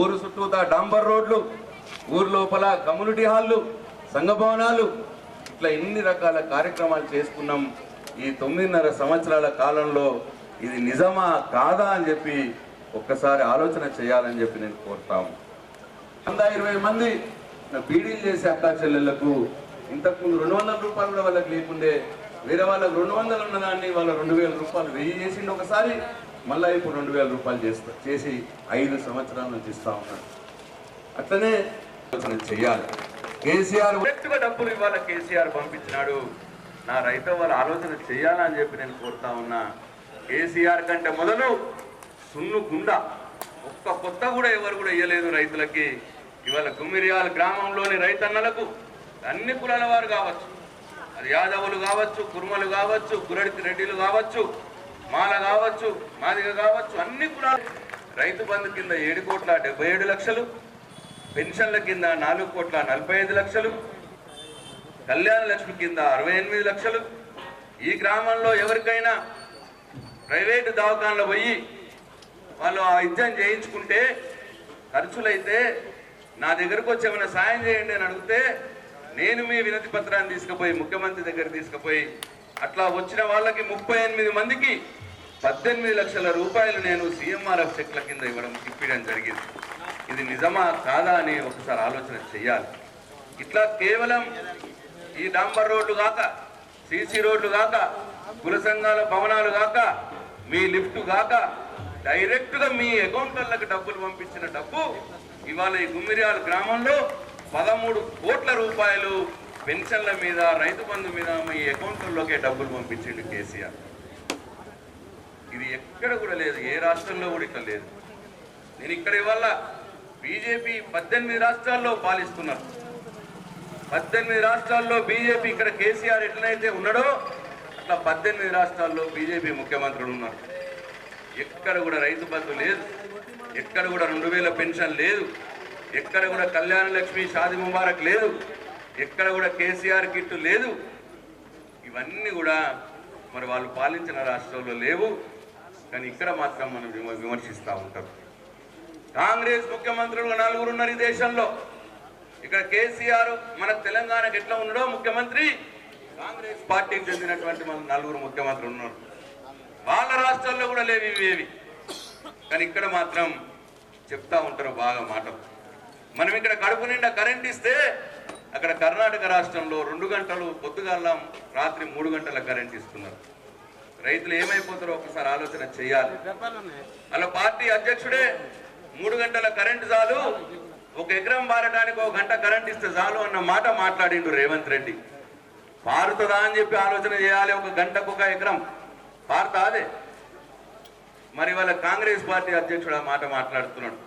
ఊరు చుట్టూతా డాంబర్ రోడ్లు, ఊరు లోపల కమ్యూనిటీ హాళ్ళు, సంఘభవనాలు, ఇట్లా ఎన్ని రకాల కార్యక్రమాలు చేసుకున్నాం. ఈ 9.5 సంవత్సరాల కాలంలో ఇది నిజమా కాదా అని చెప్పి ఒక్కసారి ఆలోచన చేయాలని చెప్పి నేను కోరుతాము. 120 మంది బీడీలు చేసే అక్కా చెల్లెళ్లకు ఇంతకుముందు 200 రూపాయలు కూడా వాళ్ళకి లేకుండే, వేరే వాళ్ళకి 200 ఉన్నదాన్ని వాళ్ళ 2000 రూపాయలు 1000 చేసిండు ఒకసారి, మళ్ళీ ఇప్పుడు 2000 రూపాయలు చేసి 5 సంవత్సరాల నుంచి ఇస్తా ఉన్నారు. అట్లనే ఆలోచన చెయ్యాలి. కేసీఆర్ వ్యక్తిగా డబ్బులు ఇవాళ కేసీఆర్ పంపించినాడు, నా రైతు వాళ్ళ ఆలోచన చేయాలని చెప్పి నేను కోరుతా ఉన్నా. కేసీఆర్ కంటే మొదలు సున్ను గుండా ఒక్క కొత్త కూడా ఎవరు కూడా ఇయ్యలేదు రైతులకి. ఇవాళ గుమిరియాల గ్రామంలోని రైతన్నలకు అన్ని కులాల వారు కావచ్చు, అది యాదవులు కావచ్చు, కుర్మలు కావచ్చు, గురడి రెడ్డిలు కావచ్చు, మాల కావచ్చు, మాదిగ కావచ్చు, అన్ని కులాలు రైతు బంధు కింద 7,77,00,000, పెన్షన్ల కింద 4,45,00,000, కళ్యాణ లక్ష్మి కింద 68 లక్షలు. ఈ గ్రామంలో ఎవరికైనా ప్రైవేటు దవాఖానలో పోయి వాళ్ళు ఆ వైద్యం చేయించుకుంటే ఖర్చులైతే నా దగ్గరకు వచ్చి ఏమైనా సాయం చేయండి అని అడిగితే నేను మీ వినతి పత్రాన్ని తీసుకుపోయి ముఖ్యమంత్రి దగ్గర తీసుకుపోయి అట్లా వచ్చిన వాళ్ళకి 38 మందికి 18 లక్షల రూపాయలు నేను సీఎంఆర్ఎఫ్ చెక్ల కింద ఇవ్వడం జరిగింది. ఇది నిజమా కాదా అని ఒకసారి ఆలోచన చెయ్యాలి. ఇట్లా కేవలం ఈ డాంబర్ రోడ్లు కాక, సీసీ రోడ్లు కాక, కుల సంఘాల భవనాలు కాక, మీ లిఫ్ట్ కాక, డైరెక్ట్గా మీ అకౌంట్లకు డబ్బులు పంపించిన డబ్బు ఇవాళ ఈ గుమ్మిరియాల గ్రామంలో 13 కోట్ల రూపాయలు పెన్షన్ల మీద, రైతు బంధు మీద మీ అకౌంట్లలోకే డబ్బులు పంపించిండు కేసీఆర్. ఇది ఎక్కడ కూడా లేదు, ఏ రాష్ట్రంలో కూడా ఇట్లా లేదు. నేను ఇక్కడ ఇవాళ బీజేపీ 18 రాష్ట్రాల్లో పాలిస్తున్నారు. 18 రాష్ట్రాల్లో బీజేపీ, ఇక్కడ కేసీఆర్ ఎట్లయితే ఉన్నాడో అట్లా 18 రాష్ట్రాల్లో బీజేపీ ముఖ్యమంత్రులు ఉన్నారు. ఎక్కడ కూడా రైతు బంధు లేదు, ఎక్కడ కూడా 2000 పెన్షన్ లేదు, ఎక్కడ కూడా కళ్యాణ లక్ష్మి, షాది ముబారక్ లేదు, ఎక్కడ కూడా కేసీఆర్ కిట్టు లేదు. ఇవన్నీ కూడా మరి వాళ్ళు పాలించిన రాష్ట్రాల్లో లేవు, కానీ ఇక్కడ మాత్రం మనం విమర్శిస్తూ ఉంటారు. కాంగ్రెస్ ముఖ్యమంత్రులు 4 ఉన్నారు ఈ దేశంలో. ఇక్కడ కేసీఆర్ మన తెలంగాణకు ఎట్లా ఉన్నాడో ముఖ్యమంత్రి, కాంగ్రెస్ పార్టీకి చెందినటువంటి మన 4 ముఖ్యమంత్రులు ఉన్నారు. వాళ్ళ రాష్ట్రాల్లో కూడా లేవు ఇవేవి, కానీ ఇక్కడ మాత్రం చెప్తా ఉంటారు బాగా మాటలు. మనం ఇక్కడ కడుపు నిండా కరెంట్ ఇస్తే అక్కడ కర్ణాటక రాష్ట్రంలో 2 గంటలు పొద్దుగాల రాత్రి 3 గంటల కరెంట్ ఇస్తున్నారు. రైతులు ఏమైపోతారో ఒకసారి ఆలోచన చేయాలి. అలా పార్టీ అధ్యక్షుడే 3 గంటల కరెంట్ చాలు, 1 ఎకరం పారడానికి 1 గంట కరెంట్ ఇస్తే చాలు అన్న మాట మాట్లాడిండు రేవంత్ రెడ్డి. పారుతుందా అని చెప్పి ఆలోచన చేయాలి. 1 గంటకు 1 ఎకరం పారుతాదే? మరి వాళ్ళ కాంగ్రెస్ పార్టీ అధ్యక్షుడు ఆ మాట మాట్లాడుతున్నాడు.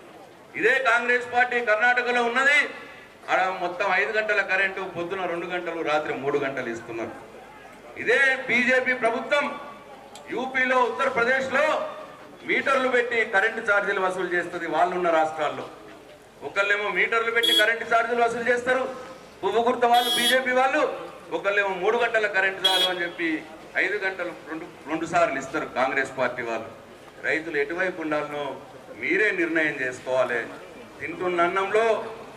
ఇదే కాంగ్రెస్ పార్టీ కర్ణాటకలో ఉన్నది, అక్కడ మొత్తం 5 గంటల కరెంటు పొద్దున 2 గంటలు రాత్రి 3 గంటలు ఇస్తున్నారు. ఇదే బీజేపీ ప్రభుత్వం యూపీలో ఉత్తరప్రదేశ్లో మీటర్లు పెట్టి కరెంటు ఛార్జీలు వసూలు చేస్తుంది. వాళ్ళున్న రాష్ట్రాల్లో ఒకళ్ళేమో మీటర్లు పెట్టి కరెంటు ఛార్జీలు వసూలు చేస్తారు పువ్వు గుర్త వాళ్ళు, బీజేపీ వాళ్ళు. ఒకళ్ళేమో 3 గంటల కరెంటు చాలు అని చెప్పి 5 గంటలు రెండు సార్లు ఇస్తారు కాంగ్రెస్ పార్టీ వాళ్ళు. రైతులు ఎటువైపు ఉండాలనో మీరే నిర్ణయం చేసుకోవాలి. తింటున్న అన్నంలో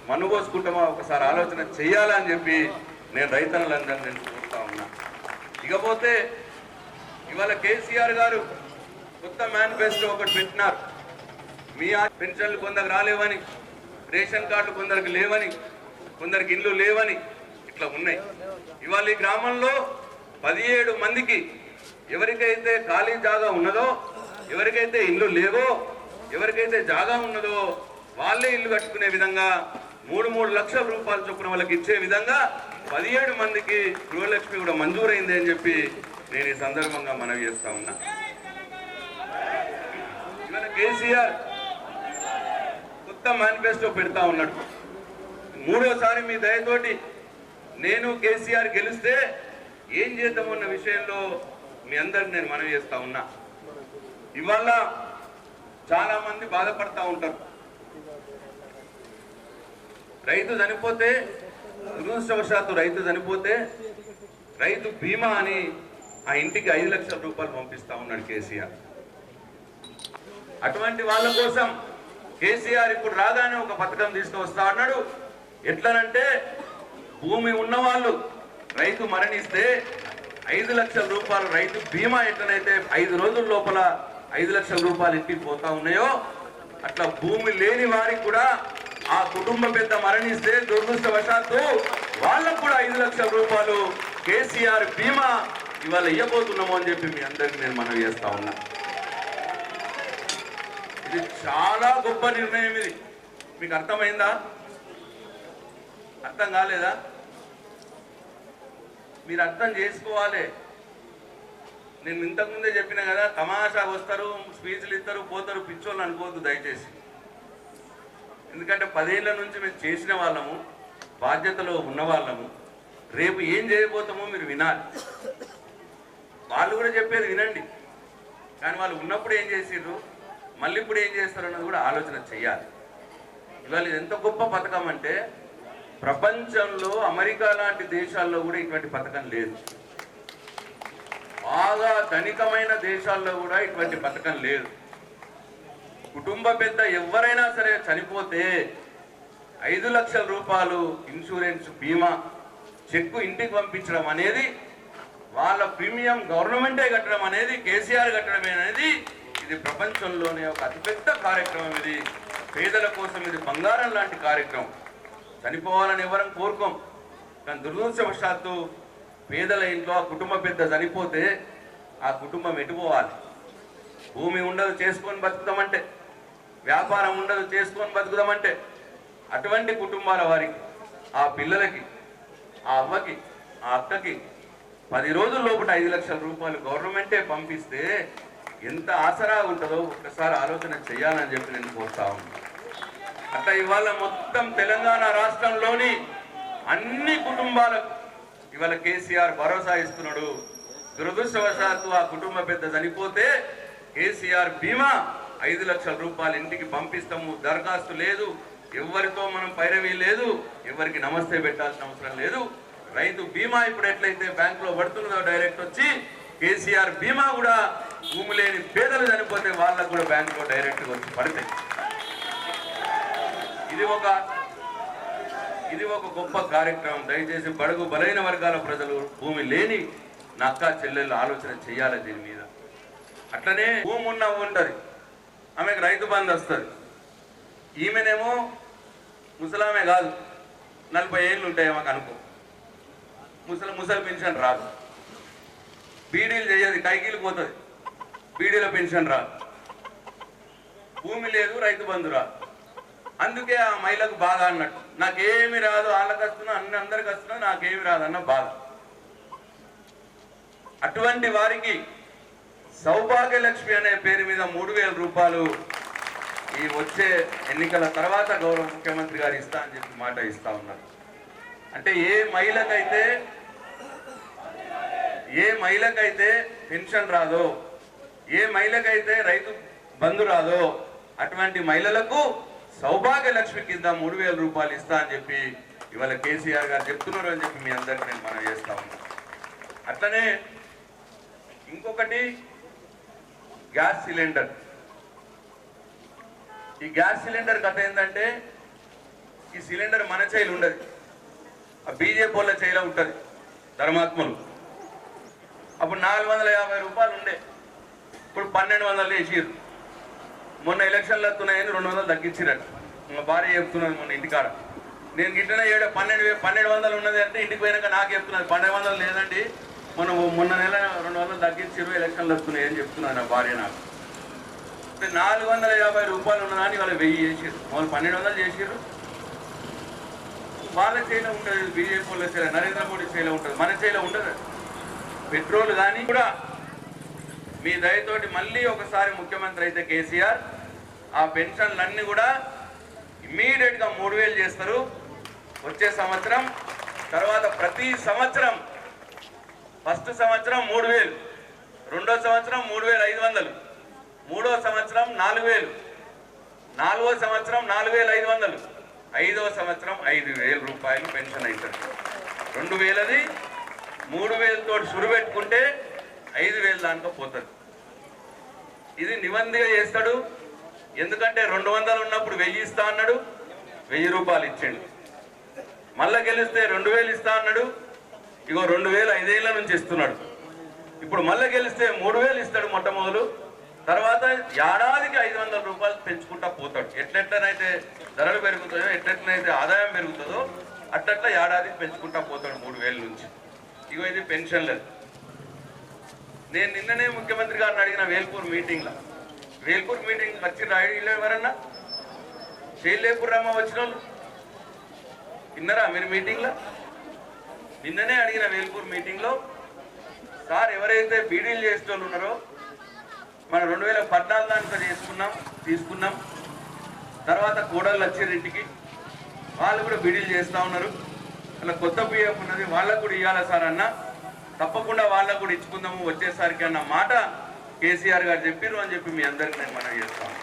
మనుగోసుకుంటామా ఒకసారి ఆలోచన చేయాలని చెప్పి నేను రైతన్నలందరినీ నేను కోరుతా ఉన్నా. ఇకపోతే ఇవాళ కేసీఆర్ గారు కొత్త మేనిఫెస్టో ఒకటి పెట్టినారు. మీ పెన్షన్లు కొందరికి రాలేవని, రేషన్ కార్డులు కొందరికి లేవని, కొందరికి ఇల్లు లేవని ఇట్లా ఉన్నాయి. ఇవాళ ఈ గ్రామంలో 17 మందికి ఎవరికైతే ఖాళీ జాగా ఉన్నదో, ఎవరికైతే ఇల్లు లేవో, ఎవరికైతే జాగా ఉన్నదో వాళ్ళే ఇల్లు కట్టుకునే విధంగా 3 లక్షల రూపాయల చొప్పున వాళ్ళకి ఇచ్చే విధంగా 17 మందికి గృహలక్ష్మి కూడా మంజూరైంది అని చెప్పి నేను ఈ సందర్భంగా మనవి చేస్తా ఉన్నా. ఇవాళ కేసీఆర్ కొత్త మేనిఫెస్టో పెడతా ఉన్నాడు. 3వసారి మీ దయతోటి నేను కేసీఆర్ గెలిస్తే ఏం చేద్దామన్న విషయంలో మీ అందరికి నేను మనవి చేస్తా ఉన్నా. ఇవాళ చాలా మంది బాధపడతా ఉంటారు. రైతు చనిపోతే, దురదృష్టవశాత్తు రైతు చనిపోతే రైతు బీమా అని ఆ ఇంటికి 5 లక్షల రూపాయలు పంపిస్తా ఉన్నాడు కేసీఆర్. అటువంటి వాళ్ళ కోసం కేసీఆర్ ఇప్పుడు రాగానే ఒక పథకం తీసుకువస్తా అన్నాడు. ఎట్లనంటే భూమి ఉన్నవాళ్ళు రైతు మరణిస్తే 5 లక్షల రూపాయలు రైతు బీమా ఎట్లనైతే 5 రోజుల లోపల 5 లక్షల రూపాయలు ఇంటికి పోతా ఉన్నాయో, అట్లా భూమి లేని వారికి కూడా ఆ కుటుంబ పెద్ద మరణిస్తే దురదృష్టవశాత్తు వాళ్ళకు కూడా 5 లక్షల రూపాయలు కేసీఆర్ బీమా ఇవాళ ఇవ్వబోతున్నాము అని చెప్పి మీ అందరికి నేను మనవి చేస్తా ఉన్నా. ఇది చాలా గొప్ప నిర్ణయం. ఇది మీకు అర్థమైందా? అర్థం కాలేదా? మీరు అర్థం చేసుకోవాలి. నేను ఇంతకుముందే చెప్పిన కదా, తమాషా వస్తారు, స్పీచ్లు ఇస్తారు, పోతారు, పిచ్చోళ్ళు అనుకోవద్దు దయచేసి. ఎందుకంటే 10 ఏళ్ల నుంచి మేము చేసిన వాళ్ళము, బాధ్యతలో ఉన్న వాళ్ళము. రేపు ఏం చేయబోతామో మీరు వినాలి. వాళ్ళు కూడా చెప్పేది వినండి, కానీ వాళ్ళు ఉన్నప్పుడు ఏం చేసిర్రు, మళ్ళీ ఇప్పుడు ఏం చేస్తారు అన్నది కూడా ఆలోచన చెయ్యాలి. ఇవాళ ఇది ఎంత గొప్ప పథకం అంటే ప్రపంచంలో అమెరికా లాంటి దేశాల్లో కూడా ఇటువంటి పథకం లేదు. బాగా ధనికమైన దేశాల్లో కూడా ఇటువంటి పథకం లేదు. కుటుంబ పెద్ద ఎవరైనా సరే చనిపోతే 5 లక్షల రూపాయలు ఇన్సూరెన్స్ బీమా చెక్కు ఇంటికి పంపించడం అనేది, వాళ్ళ ప్రీమియం గవర్నమెంటే కట్టడం అనేది, కేసీఆర్ కట్టడం అనేది ఇది ప్రపంచంలోనే ఒక అతిపెద్ద కార్యక్రమం. ఇది పేదల కోసం ఇది బంగారం లాంటి కార్యక్రమం. చనిపోవాలని ఎవరం కోరుకోం, కానీ దురదృష్టవశాత్తు పేదల ఇంట్లో ఆ కుటుంబ పెద్ద చనిపోతే ఆ కుటుంబం ఎటుపోవాలి? భూమి ఉండదు చేసుకొని బతుకుదామంటే, వ్యాపారం ఉండదు చేసుకొని బతుకుదామంటే, అటువంటి కుటుంబాల వారికి, ఆ పిల్లలకి, ఆ అవ్వకి, ఆ అక్కకి 10 రోజుల లోపల 5 లక్షల రూపాయలు గవర్నమెంటే పంపిస్తే ఎంత ఆసరా ఉంటుందో ఒక్కసారి ఆలోచన చేయాలని చెప్పి నేను కోరుతా ఉన్నాను. అట్లా ఇవాళ మొత్తం తెలంగాణ రాష్ట్రంలోని అన్ని కుటుంబాలకు ఇవాళ కేసీఆర్ భరోసా ఇస్తున్నాడు. దురదృష్టవశాత్తు ఆ కుటుంబ పెద్ద చనిపోతే కేసీఆర్ బీమా 5 లక్షల రూపాయలు ఇంటికి పంపిస్తాము. దరఖాస్తు లేదు, ఎవరితో మనం పైరవీ లేదు, ఎవరికి నమస్తే పెట్టాల్సిన అవసరం లేదు. రైతు బీమా ఇప్పుడు ఎట్లయితే బ్యాంకులో పడుతున్నదో డైరెక్ట్ వచ్చి కేసీఆర్ బీమా కూడా భూమి లేని పేదలు చనిపోతే వాళ్ళకు కూడా బ్యాంకులో డైరెక్ట్గా వచ్చి పడతాయి. ఇది ఒక గొప్ప కార్యక్రమం. దయచేసి బడుగు బలైన వర్గాల ప్రజలు, భూమి లేని నా అక్క చెల్లెళ్ళు ఆలోచన చేయాలి దీని మీద. అట్లనే భూమి ఉన్న ఉంటుంది, ఆమెకు రైతు బంధు వస్తుంది. ఈమెనేమో ముసలామే కాదు, 40 ఏళ్ళు ఉంటాయి మాకు అనుకో, ముసలి పెన్షన్ రాదు. బీడీలు చేయదు, కైకీలు పోతుంది, బీడీలో పెన్షన్ రాదు. భూమి లేదు, రైతు బంధు రాదు. అందుకే ఆ మహిళకు బాధ అన్నట్టు, నాకేమి రాదు, వాళ్ళకి వస్తున్నా, అందరికి వస్తున్నా, నాకేమి రాదు అన్న బాధ. అటువంటి వారికి సౌభాగ్యలక్ష్మి అనే పేరు మీద 3,000 రూపాయలు ఈ వచ్చే ఎన్నికల తర్వాత గౌరవ ముఖ్యమంత్రి గారు ఇస్తా అని చెప్పి మాట ఇస్తా ఉన్నారు. అంటే ఏ మహిళకైతే పెన్షన్ రాదో, ఏ మహిళకైతే రైతు బంధు రాదో అటువంటి మహిళలకు సౌభాగ్యలక్ష్మి కింద 3,000 రూపాయలు ఇస్తా అని చెప్పి ఇవాళ కేసీఆర్ గారు చెప్తున్నారు అని చెప్పి మీ అందరికీ నేను మనం చేస్తా ఉన్నాను. అట్లనే ఇంకొకటి గ్యాస్ సిలిండర్. ఈ గ్యాస్ సిలిండర్ కథ ఏంటంటే, ఈ సిలిండర్ మన చేయిలు ఉండదు, ఆ బీజేపీ వాళ్ళ చేయిలో ఉంటుంది, ధర్మాత్మలు. అప్పుడు 450 రూపాయలు ఉండే, ఇప్పుడు 1200 వేసిర్రు. మొన్న ఎలక్షన్లు వస్తున్నాయని 200 తగ్గించిరట. మా భార్య చెప్తున్నది మొన్న ఇంటికాడ, నేను గిట్టనే 1200 ఉన్నది అంటే ఇంటికి పోయినాక నాకు చెప్తున్నది 1200 లేదండి, మొన్న నెల 200 తగ్గించారు, ఎలక్షన్లు వస్తున్నాయి అని చెప్తున్నాను నా భార్య నాకు. 450 రూపాయలు ఉన్నదాన్ని వాళ్ళు 1000 చేసారు, వాళ్ళు 1200 చేసారు. వాళ్ళ చేయిలో ఉంటుంది, బీజేపీ వాళ్ళ చేయిలో, నరేంద్ర మోడీ చేయిలో ఉంటుంది, మన చేయిలో ఉండదు. పెట్రోల్ కానీ కూడా మీ దయతోటి మళ్ళీ ఒకసారి ముఖ్యమంత్రి అయితే కేసీఆర్ ఆ పెన్షన్లన్నీ కూడా ఇమ్మీడియట్గా 3,000 చేస్తారు వచ్చే సంవత్సరం. తర్వాత ప్రతి సంవత్సరం ఫస్ట్ సంవత్సరం 3,000, రెండో సంవత్సరం 3,500, మూడో సంవత్సరం 4,000, నాలుగో సంవత్సరం 4,500, ఐదో సంవత్సరం 5,000 రూపాయలు పెన్షన్ అవుతుంది. 2,000ది 3,000 తోటి సురు పెట్టుకుంటే 5,000 దానికో పోతుంది. ఇది నిబంధనగా చేస్తాడు. ఎందుకంటే 200 ఉన్నప్పుడు 1000 ఇస్తా అన్నాడు, 1000 రూపాయలు ఇచ్చాడు. మళ్ళా గెలిస్తే 2,000 ఇస్తా అన్నాడు, ఇగో 2,000 5 ఏళ్ల నుంచి ఇస్తున్నాడు. ఇప్పుడు మళ్ళీ గెలిస్తే 3,000 ఇస్తాడు మొట్టమొదలు, తర్వాత ఏడాదికి 500 రూపాయలు పెంచుకుంటా పోతాడు. ఎట్లెట్లనైతే ధరలు పెరుగుతాయో, ఎట్లెట్లనైతే ఆదాయం పెరుగుతుందో అట్లట్లా ఏడాదికి పెంచుకుంటా పోతాడు 3,000 నుంచి. ఇగో ఇది పెన్షన్లేదు. నేను నిన్ననే ముఖ్యమంత్రి గారిని అడిగిన వేల్పూర్ మీటింగ్లో వచ్చి రాయడీలో ఎవరన్నా చేయలేపురమ్మ వచ్చిన వాళ్ళు విన్నారా మీరు మీటింగ్లో? నిన్ననే అడిగిన వేల్పూర్ మీటింగ్లో, సార్ ఎవరైతే బీడీలు చేసే వాళ్ళు ఉన్నారో మనం 2014 దానితో తీసుకున్నాం, తర్వాత కోడళ్ళు వచ్చారు ఇంటికి, వాళ్ళు కూడా బీడీలు చేస్తూ ఉన్నారు, అలా కొత్త పిఎఫ్ ఉన్నది వాళ్ళకు కూడా ఇవ్వాలి సార్ అన్న, తప్పకుండా వాళ్ళకు కూడా ఇచ్చుకుందాము వచ్చేసరికి అన్న మాట కేసీఆర్ గారు చెప్పారు అని చెప్పి మీ అందరికీ నేను మనం చేస్తాను.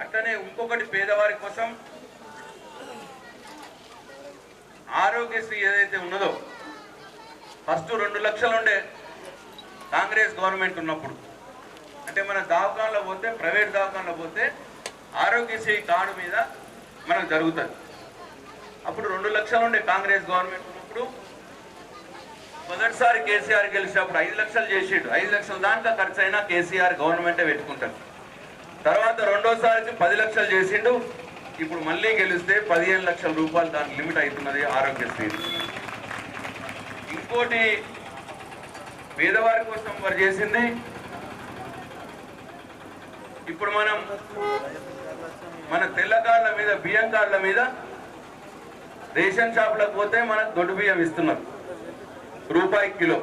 అట్లనే ఇంకొకటి పేదవారి కోసం ఆరోగ్యశ్రీ ఏదైతే ఉన్నదో, ఫస్ట్ 2 లక్షలు ఉండే కాంగ్రెస్ గవర్నమెంట్ ఉన్నప్పుడు. అంటే మన దవాఖానలో పోతే, ప్రైవేట్ దవాఖానలో పోతే ఆరోగ్యశ్రీ కార్డు మీద మనకు జరుగుతుంది. అప్పుడు 2 లక్షలు ఉండే కాంగ్రెస్ గవర్నమెంట్ ఉన్నప్పుడు. మొదటిసారి కేసీఆర్ గెలిచినప్పుడు 5 లక్షలు చేసిండు. 5 లక్షల దాంట్లో ఖర్చు అయినా కేసీఆర్ గవర్నమెంటే పెట్టుకుంటాడు. తర్వాత రెండోసారికి 10 లక్షలు చేసిండు. ఇప్పుడు మళ్ళీ గెలిస్తే 15 లక్షల రూపాయలు దానికి లిమిట్ అవుతున్నది ఆరోగ్యశ్రీ. ఇంకోటి పేదవారి కోసం వారు చేసింది, ఇప్పుడు మన తెల్ల కార్డుల మీద, బియ్యం కార్డుల మీద రేషన్ షాపులకు పోతే మనకు దొడ్డు బియ్యం ఇస్తున్నారు రూపాయి కిలో.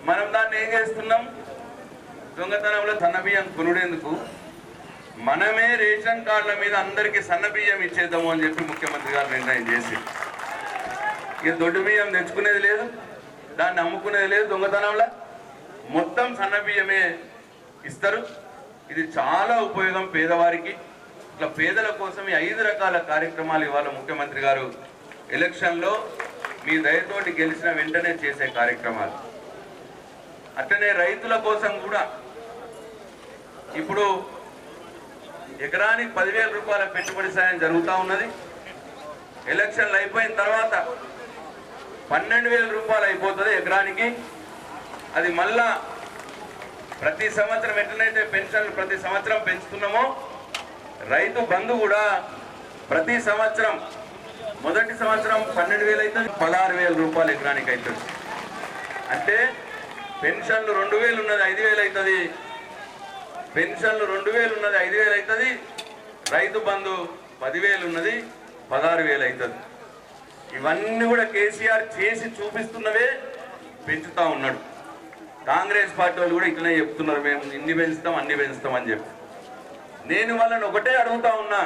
మనం దాన్ని ఏం చేస్తున్నాం, దొంగతనంలో సన్న బియ్యం కొనుడేందుకు మనమే రేషన్ కార్డుల మీద అందరికీ సన్న బియ్యం ఇచ్చేద్దాము అని చెప్పి ముఖ్యమంత్రి గారు నిర్ణయం చేసి, ఇక దొడ్డు బియ్యం తెచ్చుకునేది లేదు, దాన్ని అమ్ముకునేది లేదు, దొంగతనంలో మొత్తం సన్న బియ్యమే ఇస్తారు. ఇది చాలా ఉపయోగం పేదవారికి. ఇట్లా పేదల కోసం ఈ 5 రకాల కార్యక్రమాలు ఇవాళ ముఖ్యమంత్రి గారు ఎలక్షన్లో మీ దయతోటి గెలిచిన వెంటనే చేసే కార్యక్రమాలు. అట్లనే రైతుల కోసం కూడా ఇప్పుడు ఎకరానికి 10,000 రూపాయల పెట్టుబడి సాయం జరుగుతూ ఉన్నది. ఎలక్షన్లు అయిపోయిన తర్వాత 12,000 రూపాయలు అయిపోతుంది ఎకరానికి. అది మళ్ళా ప్రతి సంవత్సరం ఎట్లనైతే పెన్షన్లు ప్రతి సంవత్సరం పెంచుతున్నామో రైతు బంధు కూడా ప్రతి సంవత్సరం మొదటి సంవత్సరం 12,000 అవుతుంది, 16,000 రూపాయలు ఎకరానికి అవుతుంది. అంటే పెన్షన్లు 2,000 ఉన్నది 5,000 అవుతుంది, పెన్షన్లు 2,000 ఉన్నది 5,000 అవుతుంది, రైతు బంధు 10,000 ఉన్నది 16,000 అవుతుంది. ఇవన్నీ కూడా కేసీఆర్ చేసి చూపిస్తున్నవే పెంచుతా ఉన్నాడు. కాంగ్రెస్ పార్టీ వాళ్ళు కూడా ఇట్లనే చెప్తున్నారు, మేము ఇన్ని పెంచుతాం అన్ని పెంచుతాం అని చెప్పి. నేను వాళ్ళని ఒకటే అడుగుతా ఉన్నా,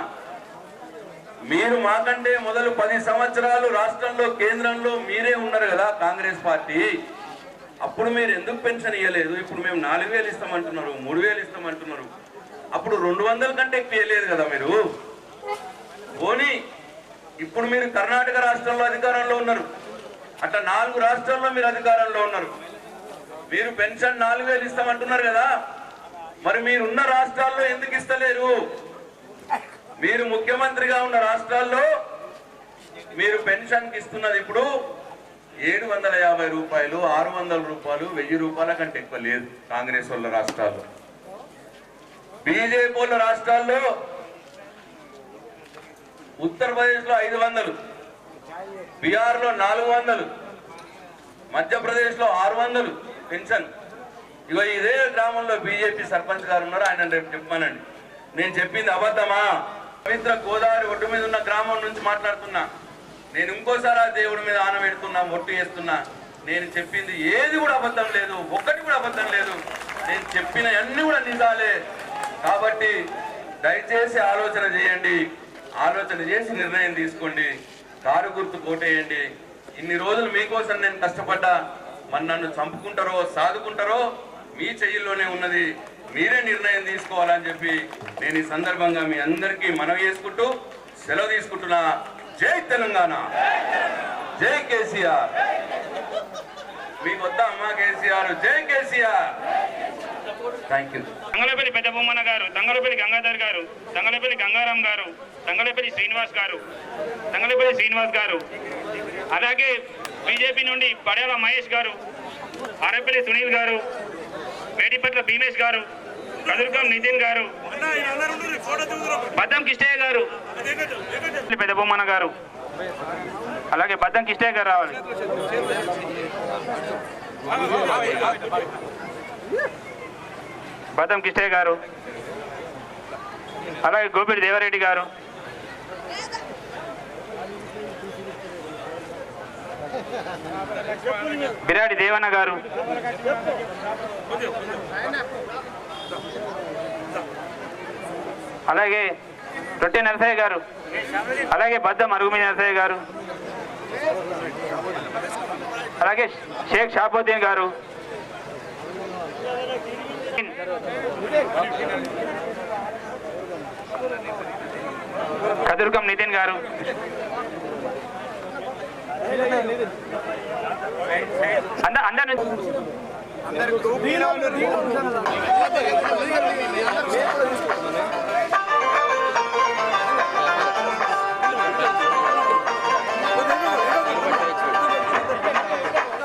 మీరు మాకంటే మొదలు 10 సంవత్సరాలు రాష్ట్రంలో కేంద్రంలో మీరే ఉన్నారు కదా కాంగ్రెస్ పార్టీ, అప్పుడు మీరు ఎందుకు పెన్షన్ ఇవ్వలేదు? ఇప్పుడు మేము 4,000 ఇస్తామంటున్నారు, 3,000 ఇస్తామంటున్నారు, అప్పుడు 200 కంటే ఎక్కువ ఇవ్వలేదు కదా మీరు. పోనీ ఇప్పుడు మీరు కర్ణాటక రాష్ట్రంలో అధికారంలో ఉన్నారు, అట్లా 4 రాష్ట్రాల్లో మీరు అధికారంలో ఉన్నారు, మీరు పెన్షన్ 4,000 ఇస్తామంటున్నారు కదా, మరి మీరున్న రాష్ట్రాల్లో ఎందుకు ఇస్తలేరు? మీరు ముఖ్యమంత్రిగా ఉన్న రాష్ట్రాల్లో మీరు పెన్షన్కి ఇస్తున్నది ఇప్పుడు 750 రూపాయలు, 600 రూపాయలు, 1000 రూపాయల కంటే ఎక్కువ లేదు కాంగ్రెస్ వాళ్ళ రాష్ట్రాల్లో. బీజేపీ వాళ్ళ రాష్ట్రాల్లో ఉత్తరప్రదేశ్లో 500, బీహార్లో 400, మధ్యప్రదేశ్లో 600 పెన్షన్. ఇగో ఇదే గ్రామంలో బీజేపీ సర్పంచ్ గారు ఉన్నారు, ఆయన రేపు చెప్పానండి. నేను చెప్పింది అబద్ధమా? పవిత్ర గోదావరి ఒడ్డు మీద ఉన్న గ్రామం నుంచి మాట్లాడుతున్నా. నేను ఇంకోసారి ఆ దేవుడి మీద ఆన పెడుతున్నా, మొట్టు చేస్తున్నా. నేను చెప్పింది ఏది కూడా అబద్ధం లేదు, ఒక్కటి కూడా అబద్ధం లేదు. నేను చెప్పిన అన్ని కూడా నిజాలే. కాబట్టి దయచేసి ఆలోచన చేయండి, ఆలోచన చేసి నిర్ణయం తీసుకోండి. కారు గుర్తు కోటేయండి. ఇన్ని రోజులు మీకోసం నేను కష్టపడ్డా, మరి నన్ను చంపుకుంటారో సాదుకుంటారో మీ చెయ్యిల్లోనే ఉన్నది. మీరే నిర్ణయం తీసుకోవాలని చెప్పి నేను ఈ సందర్భంగా మీ అందరికీ మనవి చేసుకుంటూ సెలవు తీసుకుంటున్నా. జై తెలంగాణ, జై కేసీఆర్. మీకు వద్దా అమ్మా కేసీఆర్? జై కేసీఆర్. Thank you. తంగలపల్లి పెద్ద బొమ్మన గారు, తంగలపల్లి గంగాధర్ గారు, తంగలపల్లి గంగారాం గారు, తంగలపల్లి శ్రీనివాస్ గారు, అలాగే బీజేపీ నుండి పడేల మహేష్ గారు, ఆరపల్లి సునీల్ గారు, మేడిపట్ల భీమేష్ గారు, కదుర్గం నితిన్ గారు, బద్దం కిష్టయ్య గారు, పెద్ద బొమ్మన గారు, అలాగే బద్దం కిష్టయ్య గారు రావాలి. బద్దం కిష్టయ్య గారు, అలాగే గోపిడి దేవరెడ్డి గారు, బిరాడి దేవన్న గారు, అలాగే రొట్టె నరసయ్య గారు, అలాగే బద్దం అరుగుమీద నరసయ్య గారు, అలాగే షేక్ షాబుద్దీన్ గారు, కదుర్గం నితిన్ గారు, అందరూ